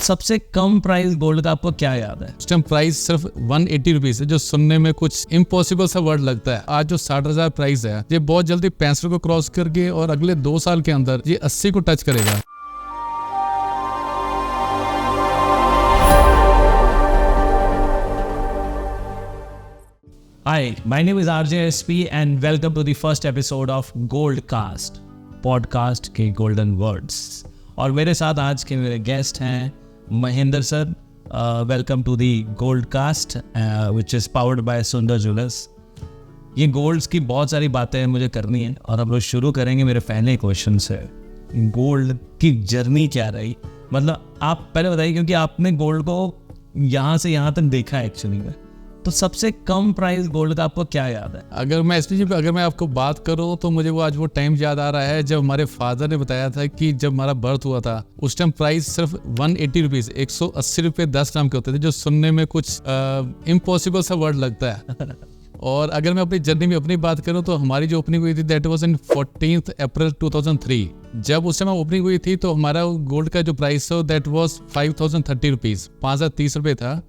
सबसे कम price gold का आपको क्या याद है? उस टाइम प्राइस सिर्फ 180 रुपीज है, जो सुनने में कुछ इम्पॉसिबल सा वर्ड लगता है। आज जो 60,000 प्राइस है, ये बहुत जल्दी 65 को क्रॉस करके और अगले 2 साल के अंदर ये 80 को टच करेगा। Hi, my name is RJ SP and welcome to the first episode of Goldcast, podcast के गोल्डन वर्ड्स। और मेरे साथ आज के मेरे गेस्ट हैं Mahendra sir. Welcome to the Goldcast which is powered by Sundar Jewellers. ये गोल्ड्स की बहुत सारी बातें मुझे करनी है और हम लोग शुरू करेंगे मेरे पहले क्वेश्चन से। गोल्ड की जर्नी क्या रही, मतलब आप पहले बताइए, क्योंकि आपने गोल्ड को यहाँ से यहाँ तक देखा है एक्चुअली में, तो सबसे कम प्राइस गोल्ड का आपको क्या याद है? अगर मैं आपको बात करूं तो मुझे वो आज वो टाइम याद आ रहा है जब हमारे फादर ने बताया था कि जब हमारा बर्थ हुआ था उस टाइम प्राइस सिर्फ 180 रुपीज 180 रुपये 10 ग्राम के होते थे, जो सुनने में कुछ इम्पॉसिबल सा वर्ड लगता है। और अगर मैं अपनी जर्नी में अपनी बात करूं तो हमारी जो ओपनिंग हुई थी दैट वाज इन 14 अप्रैल 2003। जब उस समय ओपनिंग हुई थी तो हमारा गोल्ड का जो प्राइस था दैट वाज 5030 रुपीज, 5030 रुपये था।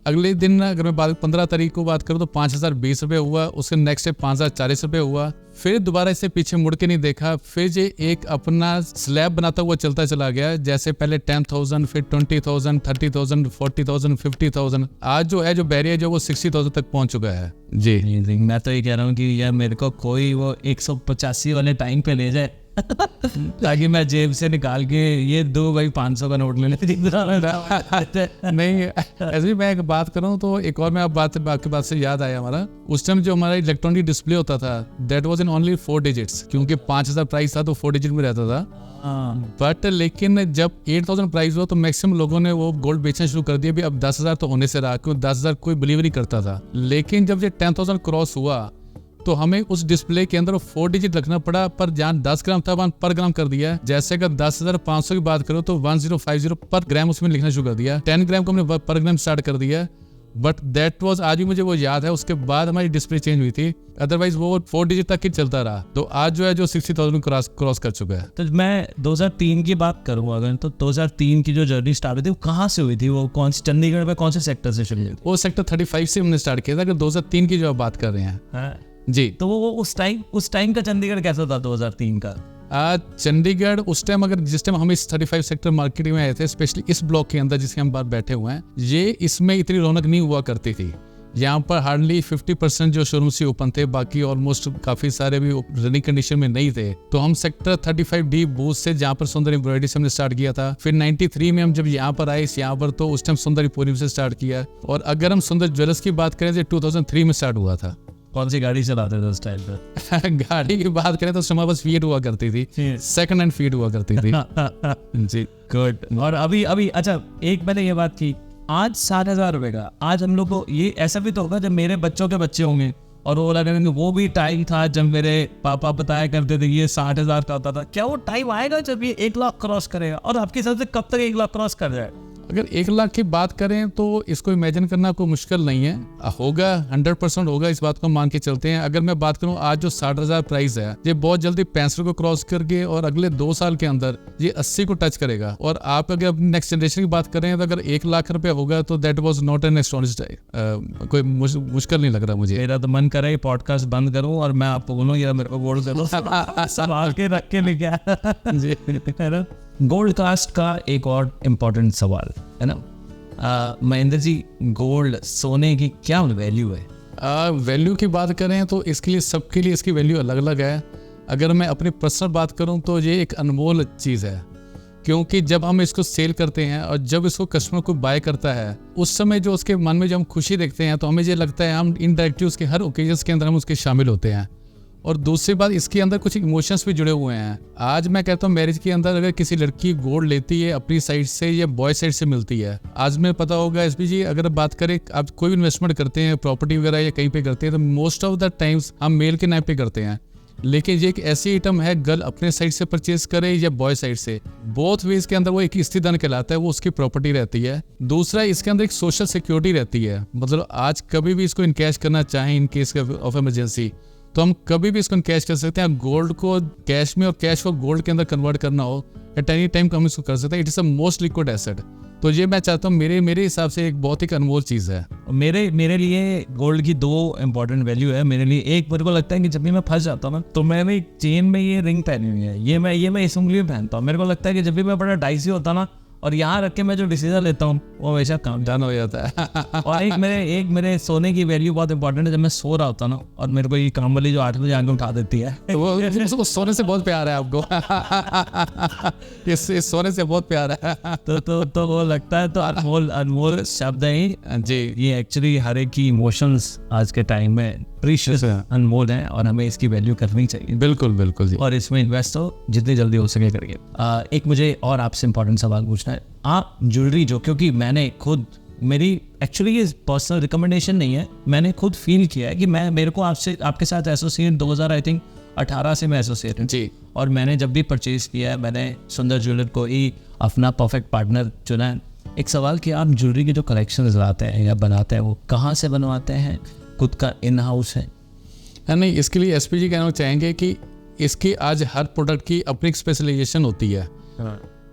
अगले दिन अगर मैं 15 तारीख को बात करूं तो 5020 रुपये हुआ, उसके नेक्स्ट डे 5040 रुपये हुआ। फिर दोबारा इसे पीछे मुड़ के नहीं देखा, फिर ये एक अपना स्लैब बनाता हुआ चलता चला गया। जैसे पहले 10,000, फिर 20,000, 30,000, 40,000, 50,000, आज जो है जो बैरियर जो वो 60,000 तक पहुंच चुका है। जी मैं तो ये कह रहा हूँ कि यार मेरे को कोई वो 185 वाले टाइम पे ले जाए ताकि मैं जेब से निकाल के ये दो भाई 500 का नोट लेने नहीं। ऐसे भी मैं एक बात करूं तो एक और मैं आपकी बात से याद आया, हमारा उस टाइम जो हमारा इलेक्ट्रॉनिक डिस्प्ले होता था that was in only 4 digits, क्योंकि 5,000 प्राइस था तो 4 डिजिट में रहता था। बट लेकिन जब 8,000 प्राइस हुआ तो मैक्सिमम लोगों ने वो गोल्ड बेचना शुरू कर दिया। भी अब 10,000 तो होने से रहा, क्योंकि 10,000 कोई बिलीव नहीं करता था। लेकिन जब ये 10,000 क्रॉस हुआ तो हमें उस डिस्प्ले के अंदर 4 डिजिट रखना पड़ा, पर जहाँ 10 ग्राम था वहाँ पर ग्राम कर दिया। जैसे अगर 10,500 की बात करो तो 1050 पर ग्राम उसमें लिखना शुरू कर दिया। 10 ग्राम को हमने पर ग्राम स्टार्ट कर दिया। बट दैट वाज, आज भी मुझे वो याद है। उसके बाद हमारी डिस्प्ले चेंज हुई थी, अदरवाइज वो 4 डिजिट तक ही चलता रहा। तो आज जो है जो 60,000 क्रॉस कर चुका है। तो मैं 2003 की बात करूँ अगर, तो 2003 की जो जर्नी स्टार्ट हुई थी वो कहाँ से हुई थी? वो कौन सी चंडीगढ़ में कौन से सेक्टर से शुरू हुई? वो सेक्टर 35 से हमने स्टार्ट किया था, अगर 2003 की जो आप बात कर रहे हैं। जी, तो वो उस टाइम का चंडीगढ़ कैसा था 2003 का? चंडीगढ़ उस टाइम, अगर जिस टाइम हम इस 35 सेक्टर मार्केट में आए थे, स्पेशली इस ब्लॉक के अंदर जिसके हम बाहर बैठे हुए हैं, ये इसमें इतनी रौनक नहीं हुआ करती थी। यहाँ पर हार्डली 50% जो शोरूम से ओपन थे, बाकी ऑलमोस्ट काफी सारे भी रनिंग कंडीशन में नहीं थे। तो हम सेक्टर 35D बूथ से, जहाँ पर सुंदर एम्ब्रॉयडरी से हमने स्टार्ट किया था। फिर 93 में हम जब यहाँ पर आए, यहाँ पर तो उस टाइम सुंदर एम्पोरियम से स्टार्ट किया। और अगर हम सुंदर ज्वेलर्स की बात करें तो 2003 में स्टार्ट हुआ था। कौन सी गाड़ी चलाते थे उस टाइम पे? गाड़ी की बात करें तो समय बस फीट हुआ करती थी, सेकंड हैंड फीट हुआ करती थी। जी, गुड। और अभी अच्छा, एक मैंने ये बात की, आज 60,000 रुपए का, आज हम लोग को ये ऐसा भी तो होगा जब मेरे बच्चों के बच्चे होंगे और वो लगेंगे वो भी टाइम था जब मेरे पापा बताया करते थे ये 60,000 का होता था। क्या वो टाइम आएगा जब ये 1 लाख क्रॉस करेगा? और आपके हिसाब से कब तक 1 लाख क्रॉस कर जाए? अगर 1 लाख की बात करें तो इसको इमेजिन करना कोई मुश्किल नहीं है, होगा 100% होगा, इस बात को मान के चलते हैं। अगर मैं बात करूं आज जो 60,000 प्राइस है, ये बहुत जल्दी 65 को क्रॉस करके और अगले 2 साल के अंदर ये 80 को टच करेगा। और आप अगर नेक्स्ट जनरेशन की बात करें तो अगर 1 लाख रुपया होगा तो that was not an astonished, कोई मुश्किल नहीं लग रहा मुझे। मेरा तो मन कर रहा है पॉडकास्ट बंद करूं और मैं आपको बोलूं यार मेरे को गोल्ड दे दो, संभाल के रख के लेके आया। गोल्डकास्ट का एक और इम्पोर्टेंट सवाल है ना महेंद्र जी, गोल्ड सोने की क्या वैल्यू है? वैल्यू की बात करें तो इसके लिए सबके लिए इसकी वैल्यू अलग अलग है। अगर मैं अपनी पर्सनल बात करूं तो ये एक अनमोल चीज़ है, क्योंकि जब हम इसको सेल करते हैं और जब इसको कस्टमर को बाय करता है, उस समय जो उसके मन में जब हम खुशी देखते हैं तो हमें ये लगता है हम इनडायरेक्टली उसके हर ओकेजन के अंदर हम उसके शामिल होते हैं। और दूसरी बात, इसके अंदर कुछ इमोशंस भी जुड़े हुए हैं। आज मैं कहता हूँ मैरिज के अंदर अगर किसी लड़की गोल्ड लेती है अपनी साइड से या बॉय साइड से मिलती है, आज में पता होगा एसपी जी, अगर बात करें आप कोई भी इन्वेस्टमेंट करते हैं प्रॉपर्टी वगैरह या कहीं पे करते हैं तो मोस्ट ऑफ द टाइम्स हम मेल के नाम पे करते हैं। लेकिन ये एक ऐसी आइटम है, गर्ल अपने साइड से परचेज करे या बॉय साइड से, बोथ वेज के अंदर वो एक स्थिति कहलाता है, वो उसकी प्रॉपर्टी रहती है। दूसरा, इसके अंदर एक सोशल सिक्योरिटी रहती है, मतलब आज कभी भी इसको इनकैश करना चाहें इन केस ऑफ इमरजेंसी तो हम कभी भी इसको कैश कर सकते हैं। गोल्ड को कैश में और कैश को गोल्ड के अंदर कन्वर्ट करना हो एट एनी टाइम हम इसको कर सकते हैं। It is a most liquid asset. तो ये मैं चाहता हूँ, मेरे हिसाब से एक बहुत ही अनमोल चीज़ है। मेरे लिए गोल्ड की 2 इंपॉर्टेंट वैल्यू है मेरे लिए। एक, मेरे को लगता है कि जब भी मैं फंस जाता हूँ ना, तो मैंने एक चेन में ये रिंग पहनी हुई है, ये मैं इस उंगली में पहनता हूँ। मेरे को लगता है कि जब भी मैं बड़ा डाइसी होता ना, और यहाँ रख के मैं जो डिसीजन लेता हूँ वो हमेशा काम डन हो जाता है। और एक मेरे सोने की वैल्यू बहुत इंपॉर्टेंट है। जब मैं सो रहा होता ना, और मेरे को ये काम वाली जो 8 बजे आके उठा देती है, वो सोने से बहुत प्यार है आपको। इस सोने से बहुत प्यार है। तो वो लगता है तो अनमोल शब्द है जी। ये एक्चुअली हर एक की इमोशंस आज के टाइम में प्रीशियस अनमोल है, और हमें इसकी वैल्यू करनी चाहिए। बिल्कुल बिल्कुल जी। और इसमें इन्वेस्ट हो जितनी जल्दी हो सके करिए। एक मुझे और आपसे इंपॉर्टेंट सवाल पूछना है। आप ज्वेलरी जो, क्योंकि मैंने खुद, मेरी एक्चुअली ये पर्सनल रिकमेंडेशन नहीं है, मैंने खुद फील किया है कि मेरे को आपके साथ एसोसिएट 2018 से मैं एसोसिएट हूँ जी। और मैंने जब भी परचेज किया है, मैंने सुंदर ज्वेलर को ही अपना परफेक्ट पार्टनर चुना है। एक सवाल कि आप ज्वेलरी के जो कलेक्शन लाते हैं या बनाते हैं, वो कहाँ से बनवाते हैं? खुद का इन हाउस है? नहीं, इसके लिए एसपी जी कहना चाहेंगे कि इसकी आज हर प्रोडक्ट की अपनी स्पेशलाइजेशन होती है।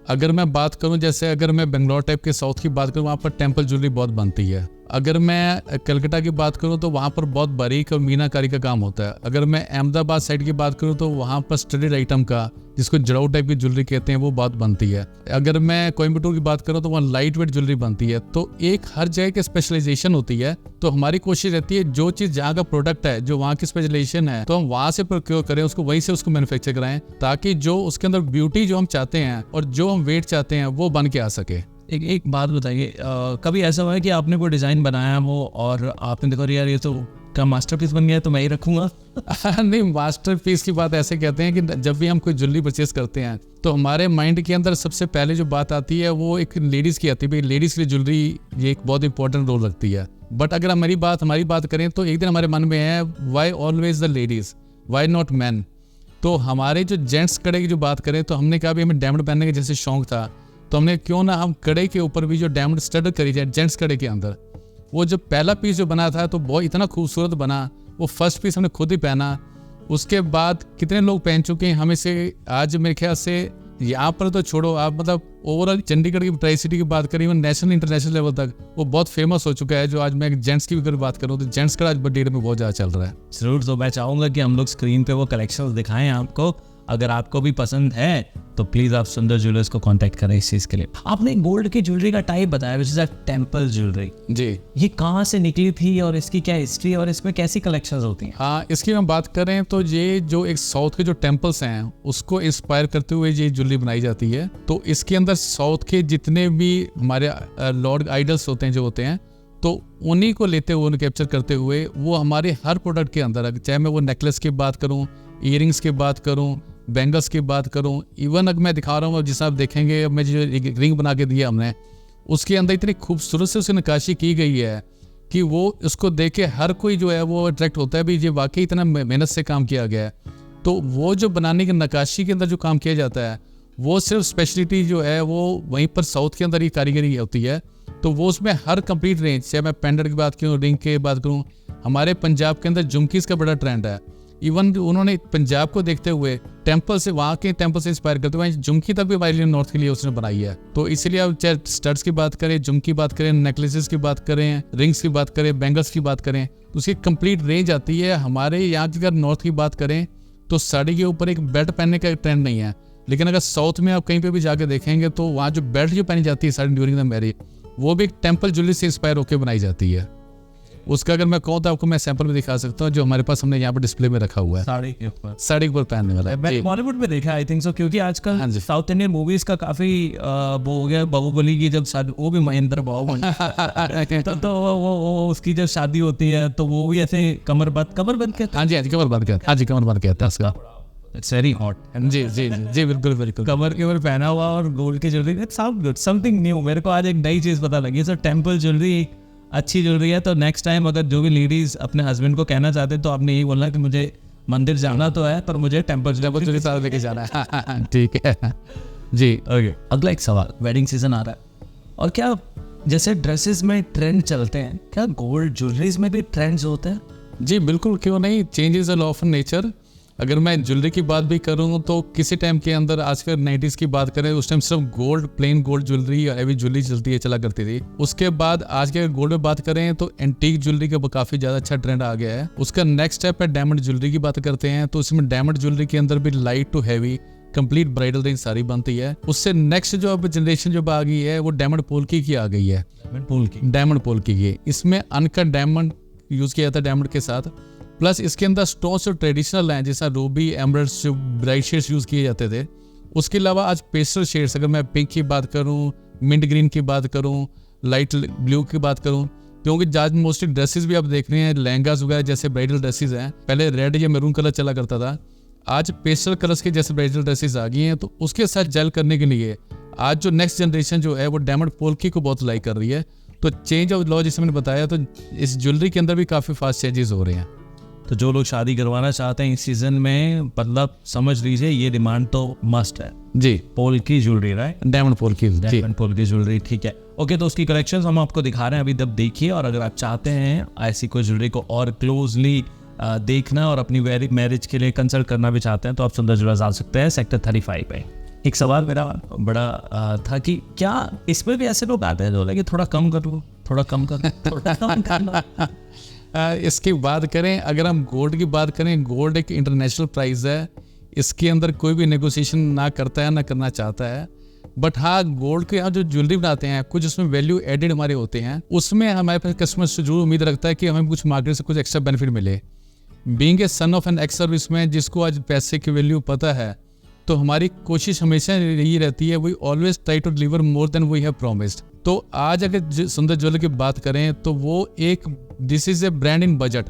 अगर मैं बात करूं, जैसे अगर मैं बेंगलोर टाइप के साउथ की बात करूं, वहाँ पर टेम्पल ज्वेलरी बहुत बनती है। अगर मैं कलकत्ता की बात करूं तो वहाँ पर बहुत बारीक और मीनाकारी का काम होता है। अगर मैं अहमदाबाद साइड की बात करूं तो वहाँ पर स्टडीड आइटम का, जिसको जड़ाऊ टाइप की ज्वेलरी कहते हैं, वो बहुत बनती है। अगर मैं कोयम्बटूर की बात करूं तो वहाँ लाइट वेट ज्वेलरी बनती है। तो एक हर जगह की स्पेशलाइजेशन होती है। तो हमारी कोशिश रहती है जो चीज़ जहाँ का प्रोडक्ट है, जो वहाँ की स्पेशलाइजेशन है, तो हम वहाँ से प्रोक्योर करें, उसको वहीं से उसको मैन्युफैक्चर कराएं, ताकि जो उसके अंदर ब्यूटी जो हम चाहते हैं और जो हम वेट चाहते हैं वो बन के आ सके। एक बात बताइए, कभी ऐसा हुआ है कि आपने कोई डिज़ाइन बनाया हो और आपने देखो यार ये तो क्या मास्टरपीस बन गया, तो मैं ही रखूंगा? नहीं, मास्टरपीस की बात ऐसे कहते हैं कि जब भी हम कोई ज्वेलरी परचेस करते हैं तो हमारे माइंड के अंदर सबसे पहले जो बात आती है वो एक लेडीज़ की आती है। भाई लेडीज़ के लिए ज्वेलरी ये एक बहुत इंपॉर्टेंट रोल रखती है। बट अगर हमारी बात करें तो एक दिन हमारे मन में है, why always the ladies, why not man? तो हमारे जो जेंट्स कड़े की जो बात करें तो हमने कहा भी हमें डायमंड पहनने का जैसे शौक था, तो हमने क्यों ना हम कड़े के ऊपर भी जो डायमंड स्टड करी जाए जेंट्स कड़े के अंदर। वो जो पहला पीस जो बना था तो बहुत इतना खूबसूरत बना, वो फर्स्ट पीस हमने खुद ही पहना। उसके बाद कितने लोग पहन चुके हैं हमें से, आज मेरे ख्याल से यहाँ पर तो छोड़ो आप, मतलब ओवरऑल चंडीगढ़ की ट्राई सिटी की बात करें, इवन नेशनल इंटरनेशनल लेवल तक वो बहुत फेमस हो चुका है। जो आज मैं जेंट्स की अगर बात करूँ तो जेंट्स का आज डेट में बहुत ज़्यादा चल रहा है। जरूर, तो मैं चाहूँगा कि हम लोग स्क्रीन पे वो कलेक्शंस दिखाएं आपको। अगर आपको भी पसंद है तो प्लीज़ आप सुंदर ज्वेलर्स को कांटेक्ट करें इस चीज़ के लिए। आपने गोल्ड की ज्वेलरी का टाइप बताया, which is a temple jewellery. जी, ये कहाँ से निकली थी और इसकी क्या हिस्ट्री और इसमें कैसी कलेक्शंस होती हैं? हाँ, इसकी हम बात करें तो ये जो एक साउथ के जो टेम्पल्स हैं उसको इंस्पायर करते हुए ये ज्वेलरी बनाई जाती है। तो इसके अंदर साउथ के जितने भी हमारे लॉर्ड आइडल्स होते हैं जो होते हैं, तो उन्हीं को लेते हुए, उन्हें कैप्चर करते हुए वो हमारे हर प्रोडक्ट के अंदर, चाहे मैं वो नेकलेस की बात करूँ, ईयरिंग्स की बात करूँ, बैंगल्स की बात करूं, इवन अगर मैं दिखा रहा हूँ, जिस आप देखेंगे मैं जो एक रिंग बना के दिया हमने, उसके अंदर इतनी खूबसूरत से उसकी नक्काशी की गई है कि वो उसको देख के हर कोई जो है वो अट्रैक्ट होता है भी ये वाकई इतना मेहनत से काम किया गया है। तो वो जो बनाने की नक्काशी के अंदर जो काम किया जाता है वो सिर्फ स्पेशलिटी जो है वो वहीं पर साउथ के अंदर ही कारीगरी होती है। तो वो उसमें हर कंप्लीट रेंज, चाहे मैं पेंडेंट की बात करूँ, रिंग की बात करूँ, हमारे पंजाब के अंदर झुमकीज़ का बड़ा ट्रेंड है। इवन उन्होंने पंजाब को देखते हुए टेंपल से, वहाँ के टेंपल से इंस्पायर करते हुए झुमकी तक भी हमारे लिए नॉर्थ के लिए उसने बनाई है। तो इसलिए आप चाहे स्टड्स की बात करें, झुमकी बात करें, नेकलेसेस की बात करें, रिंग्स की बात करें, बैंगल्स की बात करें, तो उसकी कंप्लीट रेंज आती है। हमारे यहाँ की अगर नॉर्थ की बात करें तो साड़ी के ऊपर एक बेल्ट पहनने का ट्रेंड नहीं है, लेकिन अगर साउथ में आप कहीं पे भी जाके देखेंगे तो वहाँ जो बेल्ट जो पहनी जाती है साड़ी ड्यूरिंग द मैरिज, वो भी एक टेंपल ज्वेलरी से इंस्पायर होकर बनाई जाती है। उसका अगर मैं कहूँ तो आपको मैं सैंपल में दिखा सकता हूँ, जो हमारे पास हमने यहाँ पर डिस्प्ले में रखा हुआ है साड़ी के ऊपर, साड़ी के ऊपर पहनने वाला है। मैं बॉलीवुड में देखा आई थिंक सो, क्योंकि आजकल हाँ जी। साउथ इंडियन मूवीज का काफी वो हो गया। बाहुबली की जब शादी, वो भी महेंद्र बाहुबली तो वो उसकी जब शादी होती है तो वो भी ऐसे कमर बंद कहते हाँ जी, कमर बंद कहते हैं। हाँ जी, कमर बंद कहते हैं उसका। It's very hot. जी जी जी, बिल्कुल बिल्कुल। कमर के ऊपर पहना हुआ और गोल्ड की jewellery, it sound good, something new. मेरे को आज एक नई चीज पता लगी। सो टेंपल ज्वेलरी अच्छी ज्वेलरी है। तो नेक्स्ट टाइम अगर जो भी लेडीज अपने हस्बैंड को कहना चाहते हैं तो आपने यही बोलना कि मुझे मंदिर जाना तो है पर मुझे टेंपल ज्वेलरी साथ लेके जाना है। ठीक है जी। ओके, अगला एक सवाल, वेडिंग सीजन आ रहा है और क्या जैसे ड्रेसेस में ट्रेंड चलते हैं, क्या गोल्ड ज्वेलरीज में भी ट्रेंड्स होते हैं? जी बिल्कुल, क्यों नहीं, change is a law of nature. अगर मैं ज्वेलरी की बात भी करूँ तो किसी टाइम के अंदर, आजकल 90s की बात करें, उस टाइम सिर्फ गोल्ड, प्लेन गोल्ड ज्वेलरी या हैवी ज्वेलरी चला करती थी। उसके बाद आज के गोल्ड में बात करें तो एंटीक ज्वेलरी का काफी ज्यादा अच्छा ट्रेंड आ गया है। उसका नेक्स्ट स्टेप है डायमंड ज्वेलरी की बात करते हैं, तो उसमें डायमंड ज्वेलरी के अंदर भी light to heavy complete bridal range सारी बनती है। उससे नेक्स्ट जो अब जनरेशन जो आ गई है वो डायमंड पोल्की की आ गई है। डायमंड पोल्की की, इसमें अनकट डायमंड यूज किया जाता है डायमंड के साथ, प्लस इसके अंदर स्टोन्स जो ट्रेडिशनल हैं, जैसा रूबी, एमरल्ड्स, जो ब्राइट शेड्स यूज किए जाते थे। उसके अलावा आज पेस्टल शेड्स, अगर मैं पिंक की बात करूं, मिंट ग्रीन की बात करूं, लाइट ब्लू की बात करूं, क्योंकि आज मोस्टली ड्रेसेस भी आप देख रहे हैं, लहंगास वगैरह जैसे ब्राइडल ड्रेसेस हैं, पहले रेड या मैरून कलर चला करता था, आज पेस्टल कलर्स के जैसे ब्राइडल ड्रेसेस आ गई हैं। तो उसके साथ जेल करने के लिए आज जो नेक्स्ट जनरेशन जो है वो डायमंड पोल्की को बहुत लाइक कर रही है। तो चेंज ऑफ लॉ जैसे मैंने बताया, तो इस ज्वेलरी के अंदर भी काफ़ी फास्ट चेंजेस हो रहे हैं। तो जो लोग शादी करवाना चाहते हैं इस सीजन में, मतलब समझ लीजिए ये डिमांड तो मस्ट है जी। Polki jewellery, right? Diamond polki, diamond polki jewellery, ठीक है। ओके, तो उसकी कलेक्शंस हम आपको दिखा रहे हैं, अभी तब देखिए। और अगर आप चाहते हैं ऐसी कोई ज्वेलरी को और क्लोजली देखना और अपनी मैरिज के लिए कंसल्ट करना भी चाहते हैं, तो आप सुंदर ज्वेलर्स आ सकते हैं सेक्टर 35 पे। एक सवाल मेरा बड़ा था कि क्या इसमें भी ऐसे लोग आते हैं जो कि थोड़ा कम कर लो, थोड़ा कम कर, थोड़ा कम कर लो? इसकी बात करें, अगर हम गोल्ड की बात करें, गोल्ड एक इंटरनेशनल प्राइस है, इसके अंदर कोई भी नेगोशिएशन ना करता है ना करना चाहता है। बट हाँ, गोल्ड के यहाँ जो ज्वेलरी बनाते हैं, कुछ उसमें वैल्यू एडेड हमारे होते हैं, उसमें हमारे पास कस्टमर से जरूर उम्मीद रखता है कि हमें कुछ मार्केट से कुछ एक्स्ट्रा बेनिफिट मिले। Being a son of an ex serviceman, जिसको आज पैसे की वैल्यू पता है, तो हमारी कोशिश हमेशा यही रहती है, we always try to deliver more than we have promised. तो आज अगर सुंदर ज्वेलरी की बात करें तो वो एक this is a brand in budget.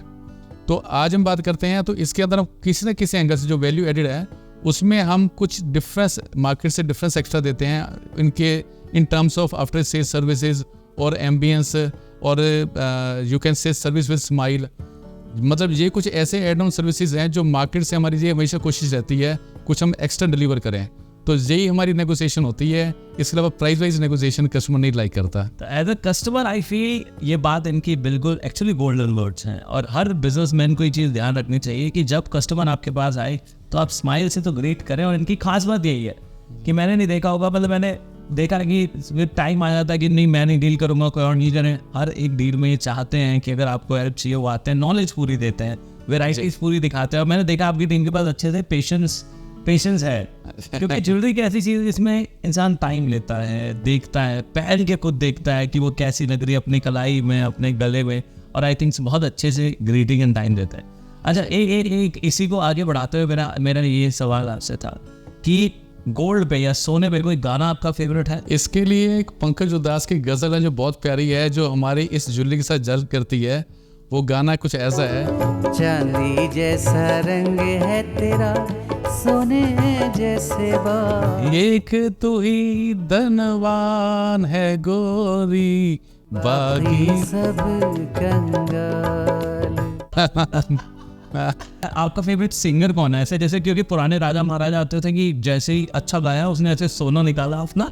तो आज हम बात करते हैं तो इसके अंदर हम किसी न किसी एंगल से जो वैल्यू एडेड है उसमें हम कुछ डिफरेंस, मार्केट से डिफरेंस एक्स्ट्रा देते हैं इनके in terms of after sale services और एम्बियंस और you can say service with smile. मतलब ये कुछ ऐसे एड ऑन सर्विसेज हैं जो मार्केट से हमारी ये हमेशा कोशिश रहती है कुछ हम एक्स्ट्रा डिलीवर करें। तो यही हमारी नेगोशिएशन होती है। इसके अलावा प्राइस वाइज नेगोशिएशन कस्टमर नहीं लाइक करता। तो as a customer I feel ये बात इनकी बिल्कुल एक्चुअली गोल्डन वर्ड्स हैं, और हर बिजनेसमैन को ये चीज़ ध्यान रखनी चाहिए कि जब कस्टमर आपके पास आए तो आप स्माइल से तो ग्रीट करें। और इनकी खास बात यही है कि मैंने नहीं देखा होगा, मतलब मैंने देखा कि टाइम आ जाता है कि नहीं मैं नहीं डील करूंगा, कोई और नहीं करे। हर एक डील में ये चाहते हैं कि अगर आपको हेल्प चाहिए वो आते हैं, नॉलेज पूरी देते हैं, वेराइटीज पूरी दिखाते हैं। और मैंने देखा आपकी टीम के पास अच्छे से पेशेंस है, क्योंकि ज्वेलरी की ऐसी चीज़ जिसमें इंसान टाइम लेता है, देखता है, पहन के खुद देखता है कि वो कैसी लग रही है अपनी कलाई में, अपने गले में, और आई थिंक बहुत अच्छे से ग्रीटिंग एंड टाइम देता है। अच्छा, एक इसी को आगे बढ़ाते हुए मेरा ये सवाल आपसे था कि गोल्ड पे या सोने पे कोई गाना आपका फेवरेट है? इसके लिए एक पंकज उदास की गजल है जो बहुत प्यारी है, जो हमारी इस ज्वेलरी के साथ जज्ब करती है। वो गाना कुछ ऐसा है, चांदी जैसा रंग है तेरा, सोने जैसे बाल, एक तू ही धनवान है गोरी, बाकी सब कंगाल। आपका फेवरेट सिंगर कौन है ऐसे? जैसे क्योंकि पुराने राजा महाराजा आते थे कि जैसे ही अच्छा गाया उसने ऐसे सोना निकाला अपना,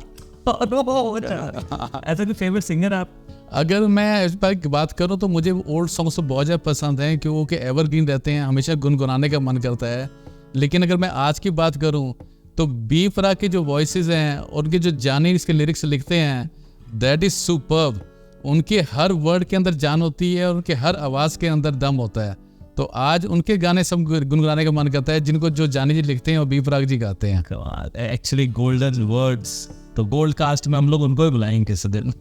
ऐसा कोई फेवरेट सिंगर आप? अगर मैं इस बार की बात करूं तो मुझे ओल्ड सॉन्ग्स तो बहुत ज़्यादा पसंद हैं, क्योंकि एवरग्रीन रहते हैं, हमेशा गुनगुनाने का मन करता है। लेकिन अगर मैं आज की बात करूं तो बी प्राक के जो वॉइसेस हैं, उनके जो जानी इसके लिरिक्स लिखते हैं, दैट इज सुपर्ब। उनके हर वर्ड के अंदर जान होती है और उनके हर आवाज़ के अंदर दम होता है। तो आज उनके गाने सब गुनगुनाने का मन करता है, जिनको जो जानी जी लिखते हैं और बी प्राक जी गाते हैं। एक्चुअली गोल्डन वर्ड्स, तो गोल्ड कास्ट में हम लोग उनको ही बुलाएंगे किसी दिन।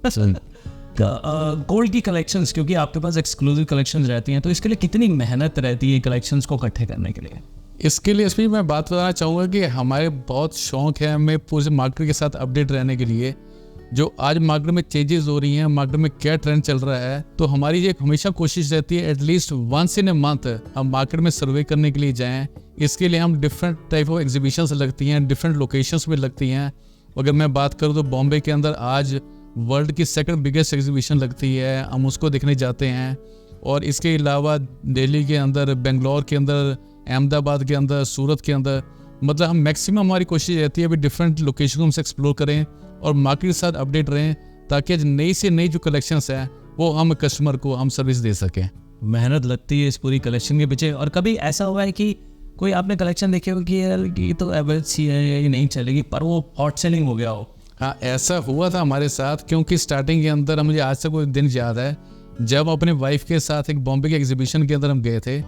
गोल्ड की कलेक्शंस, क्योंकि आपके पास एक्सक्लूसिव कलेक्शंस रहती हैं, तो इसके लिए कितनी मेहनत रहती है कलेक्शंस को इकट्ठे करने के लिए? इसके लिए इसमें मैं बात बताना चाहूँगा कि हमारे बहुत शौक है हमें पूरे मार्केट के साथ अपडेट रहने के लिए। जो आज मार्केट में चेंजेस हो रही हैं, मार्केट में क्या ट्रेंड चल रहा है, तो हमारी ये हमेशा कोशिश रहती है at least once in a month हम मार्केट में सर्वे करने के लिए जाएं। इसके लिए हम डिफरेंट टाइप ऑफ एग्जीबिशंस लगती हैं, डिफरेंट लोकेशंस में लगती हैं। अगर मैं बात करूँ तो बॉम्बे के अंदर आज वर्ल्ड की सेकंड बिगेस्ट एग्जीबिशन लगती है, हम उसको देखने जाते हैं। और इसके अलावा दिल्ली के अंदर, बेंगलोर के अंदर, अहमदाबाद के अंदर, सूरत के अंदर, मतलब हम मैक्सिमम हमारी कोशिश रहती है अभी डिफरेंट लोकेशन को हम एक्सप्लोर करें और मार्केट के साथ अपडेट रहें, ताकि आज नई से नई जो कलेक्शंस हैं वो हम कस्टमर को हम सर्विस दे सकें। मेहनत लगती है इस पूरी कलेक्शन के पीछे। और कभी ऐसा हुआ है कि कोई आपने कलेक्शन देखे हो कि यार ये तो एवरेज सी है, ये नहीं चलेगी, पर वो हॉट सेलिंग हो गया हो? हाँ, ऐसा हुआ था हमारे साथ, क्योंकि स्टार्टिंग के अंदर मुझे आज तक वो दिन याद है जब अपने वाइफ के साथ एक बॉम्बे के एग्जीबिशन के अंदर हम गए थे,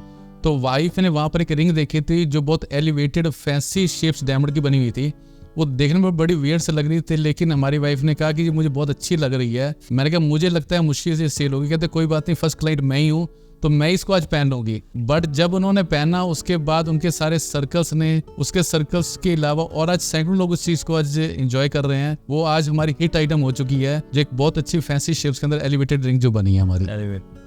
तो वाइफ ने वहाँ पर एक रिंग देखी थी जो बहुत एलिवेटेड फैंसी शेप्स डायमंड की बनी हुई थी। वो देखने में बड़ी वियर्ड से लग रही थी, लेकिन हमारी वाइफ ने कहा कि मुझे बहुत अच्छी लग रही है। मैंने कहा मुझे लगता है मुश्किल से सेल होगी। कहते कोई बात नहीं, फर्स्ट क्लाइंट मैं ही हूँ, तो मैं इसको आज पहन लूंगी। बट जब उन्होंने पहना उसके बाद उनके सारे सर्कल्स ने, उसके सर्कल्स के अलावा और आज सैकड़ों लोग उस चीज को आज एंजॉय कर रहे हैं। वो आज हमारी हिट आइटम हो चुकी है, जो एक बहुत अच्छी फैंसी शेप्स के अंदर एलिवेटेड रिंग जो बनी है हमारी।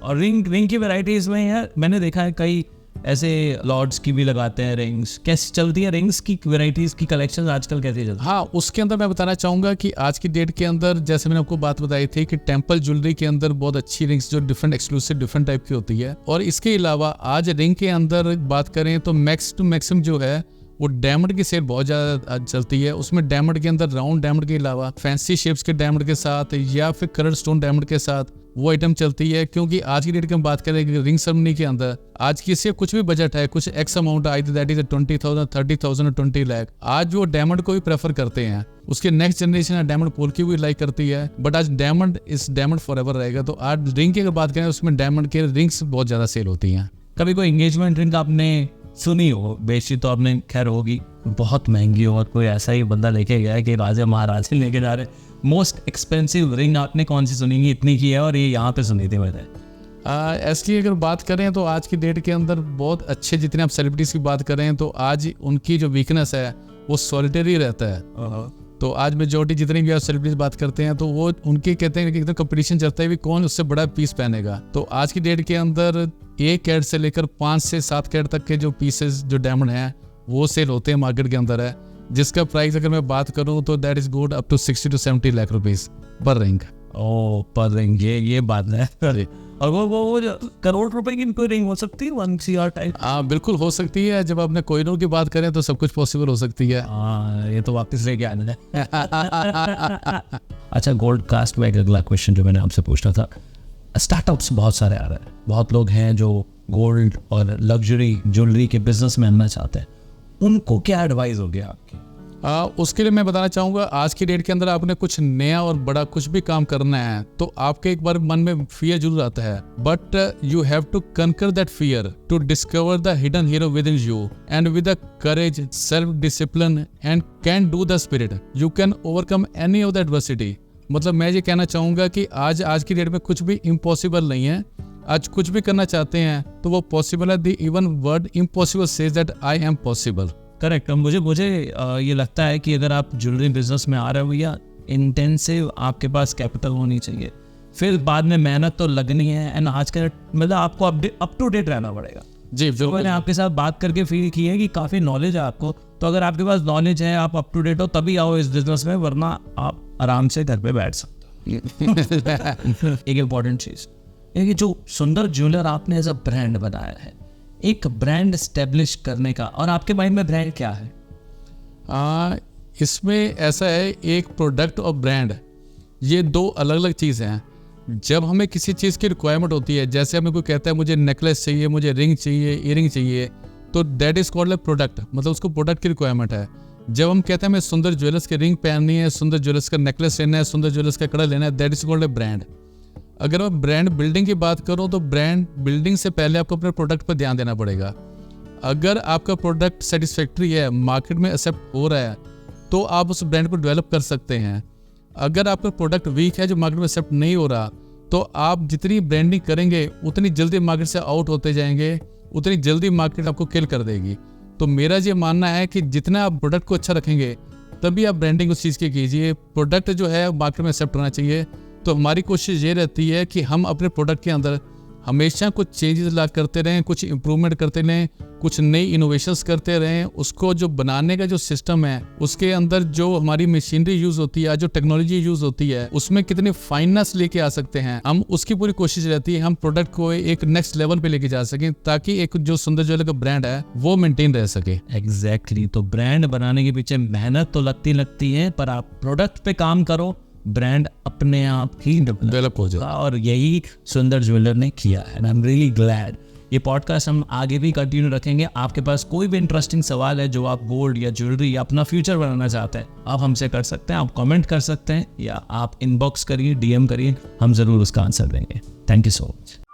और रिंग की वैरायटीज में यार मैंने देखा है कई ऐसे लॉर्ड्स की भी लगाते हैं रिंग्स। कैसी चलती है रिंग्स की वैरायटीज की कलेक्शन आजकल, कैसी चलती है? हाँ, उसके अंदर मैं बताना चाहूंगा कि आज की डेट के अंदर जैसे मैंने आपको बात बताई थी कि टेम्पल ज्वेलरी के अंदर बहुत अच्छी रिंग्स जो डिफरेंट एक्सक्लूसिव डिफरेंट टाइप की होती है। और इसके अलावा आज रिंग के अंदर बात करें तो मैक्स टू मैक्सिम जो है वो डायमंड की सेल बहुत ज़्यादा चलती है। उसमें डायमंड के अंदर राउंड डायमंड के अलावा फैंसी शेप्स के डायमंड के साथ या फिर कलर स्टोन डायमंड के साथ वो आइटम चलती है। क्योंकि आज की डेट की हम बात करें रिंग सेरेमनी के अंदर आज किसी कुछ भी बजट है, कुछ x amount I that is 20,000, 30,000 और 20 लाख, आज वो डायमंड को भी प्रेफर करते हैं। उसके नेक्स्ट जनरेशन डायमंड पोल की भी लाइक करती है, बट आज डायमंड इस डायमंड फॉर एवर रहेगा। तो आज रिंग की अगर बात करें उसमें डायमंड के रिंग्स बहुत ज्यादा सेल होती हैं। कभी कोई एंगेजमेंट रिंग आपने सुनी हो, बेची तो आपने खैर होगी, बहुत महंगी हो और कोई ऐसा ही बंदा लेके गया है कि राजा महाराज लेके जा रहे, मोस्ट एक्सपेंसिव रिंग आपने कौन सी सुनी, इतनी की है और ये यहाँ पे सुनी थी मैंने? ऐसी अगर बात करें तो आज की डेट के अंदर बहुत अच्छे, जितने आप सेलिब्रिटीज की बात करें तो आज उनकी जो वीकनेस है वो सॉलिटरी रहता है। तो आज मेजोरिटी जितनी भी आप सेलिब्रिटीज बात करते हैं तो वो उनके कहते हैं कि एकदम कंपटीशन चलता है भी कौन उससे बड़ा पीस पहनेगा। तो आज की डेट के अंदर 1 कैरेट से लेकर 5 से 7 कैरेट तक के जो पीसेस जो डायमंड हैं वो सेल होते हैं मार्केट के अंदर है, जिसका प्राइस अगर मैं बात करूं तो that is good up to 60 to 70 lakh rupees per ring. Oh, per ring, ये बात है। और वो जो करोड़ रुपए की कोई रिंग हो सकती है 1 CR टाइप? बिल्कुल हो सकती है। जब आपने कोहिनूर की बात करें तो सब कुछ पॉसिबल हो सकती है। ये तो वापस लेके आना है। अच्छा, गोल्ड कास्ट में एक अगला क्वेश्चन जो मैंने आपसे पूछना था, स्टार्टअप्स बहुत सारे आ रहे हैं, बहुत लोग हैं जो गोल्ड और लग्जरी ज्वेलरी के बिजनेस में आना चाहते हैं, उनको क्या एडवाइस होगी आपकी? उसके लिए मैं बताना चाहूँगा आज की डेट के अंदर आपने कुछ नया और बड़ा कुछ भी काम करना है तो आपके एक बार मन में फियर जरूर आता है, but you have to conquer that fear to discover the hidden hero within you and with the courage, self discipline and can do the spirit you can overcome any of the adversity. मतलब मैं ये कहना चाहूँगा कि आज की date में कुछ भी इम्पॉसिबल नहीं है। आज कुछ भी करना चाहते हैं तो वो पॉसिबल है। The even word impossible says that I am possible. Correct. मुझे ये लगता है कि अगर आप ज्वेलरी बिजनेस में आ रहे हो या इंटेंसिव आपके पास कैपिटल होनी चाहिए, फिर बाद में मेहनत तो लगनी है एंड आज का मतलब आपको अप टू डेट रहना पड़ेगा। जी, तो मैंने आपके साथ बात करके फील की है कि काफ़ी नॉलेज है आपको, तो अगर आपके पास नॉलेज है, आप अप टू डेट हो, तभी आओ इस बिजनेस में, वरना आप आराम से घर पे बैठ सकते हो। एक इम्पॉर्टेंट चीज़ है कि जो सुंदर ज्वेलर आपने एज अ ब्रांड बनाया है, एक ब्रांड एस्टेब्लिश करने का, और आपके माइंड में ब्रांड क्या है? इसमें ऐसा है, एक प्रोडक्ट और ब्रांड ये दो अलग अलग चीज़ हैं। जब हमें किसी चीज़ की रिक्वायरमेंट होती है, जैसे हमें कोई कहता है मुझे नेकलेस चाहिए, मुझे रिंग चाहिए, ईयरिंग चाहिए, तो that is called a product, मतलब उसको प्रोडक्ट की रिक्वायरमेंट है। जब हम कहते हैं हमें सुंदर ज्वेलर्स की रिंग पहननी है, सुंदर ज्वेलर्स का नेकलेस लेना है, सुंदर ज्वेलर्स का कड़ा लेना है, that is called a brand. अगर मैं ब्रांड बिल्डिंग की बात करूं तो ब्रांड बिल्डिंग से पहले आपको अपने प्रोडक्ट पर ध्यान देना पड़ेगा। अगर आपका प्रोडक्ट सेटिस्फैक्ट्री है, मार्केट में एक्सेप्ट हो रहा है, तो आप उस ब्रांड को डेवलप कर सकते हैं। अगर आपका प्रोडक्ट वीक है, जो मार्केट में एक्सेप्ट नहीं हो रहा, तो आप जितनी ब्रांडिंग करेंगे उतनी जल्दी मार्केट से आउट होते जाएंगे, उतनी जल्दी मार्केट आपको किल कर देगी। तो मेरा ये मानना है कि जितना आप प्रोडक्ट को अच्छा रखेंगे तभी आप ब्रांडिंग उस चीज़ की कीजिए। प्रोडक्ट जो है मार्केट में एक्सेप्ट होना चाहिए। तो हमारी कोशिश ये रहती है कि हम अपने प्रोडक्ट के अंदर हमेशा कुछ चेंजेस ला करते रहें, कुछ इंप्रूवमेंट करते रहें, कुछ नई इनोवेशंस करते रहें। उसको जो बनाने का जो सिस्टम है, उसके अंदर जो हमारी मशीनरी यूज होती है, जो टेक्नोलॉजी यूज होती है, उसमें कितनी फाइननेस लेके आ सकते हैं हम, उसकी पूरी कोशिश रहती है हम प्रोडक्ट को एक नेक्स्ट लेवल पे लेके जा सकें, ताकि एक जो सुंदर ज्वेलर का ब्रांड है वो मेंटेन रह सके। एग्जैक्टली। तो ब्रांड बनाने के पीछे मेहनत तो लगती है, पर आप प्रोडक्ट पे काम करो ब्रांड अपने आप ही डेवलप हो जाए। और यही सुंदर ज्वेलर ने किया है। I am really glad. ये पॉडकास्ट हम आगे भी कंटिन्यू रखेंगे। आपके पास कोई भी इंटरेस्टिंग सवाल है जो आप गोल्ड या ज्वेलरी या अपना फ्यूचर बनाना चाहते हैं, आप हमसे कर सकते हैं, आप कमेंट कर सकते हैं या आप इनबॉक्स करिए, DM करिए, हम ज़रूर उसका आंसर देंगे। Thank you so much.